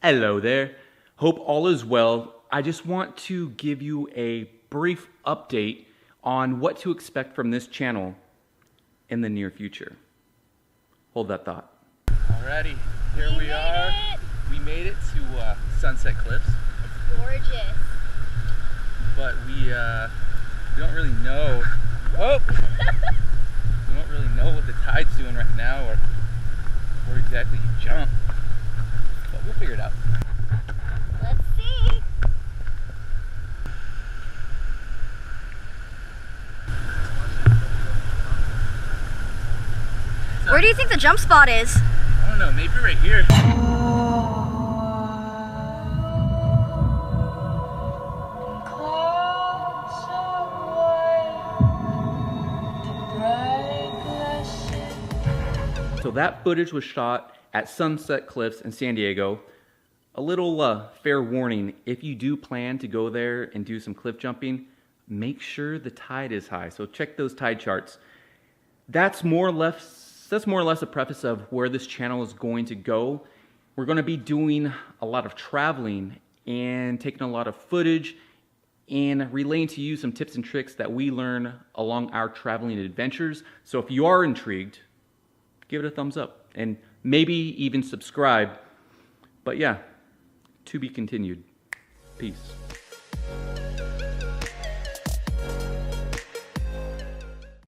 Hello there. Hope all is well. I just want to give you a brief update on what to expect from this channel in the near future. Hold that thought. Alrighty, here we are. We made it to Sunset Cliffs. It's gorgeous. But we don't really know. Oh! We don't really know what the tide's doing right now or where exactly you jump. But we'll figure it out. Let's see. Where do you think the jump spot is? I don't know, maybe right here. So that footage was shot at Sunset Cliffs in San Diego. A little fair warning, if you do plan to go there and do some cliff jumping, make sure the tide is high. So check those tide charts. That's more or less a preface of where this channel is going to go. We're going to be doing a lot of traveling and taking a lot of footage and relaying to you some tips and tricks that we learn along our traveling adventures. So if you are intrigued, give it a thumbs up and maybe even subscribe. But yeah, to be continued. Peace.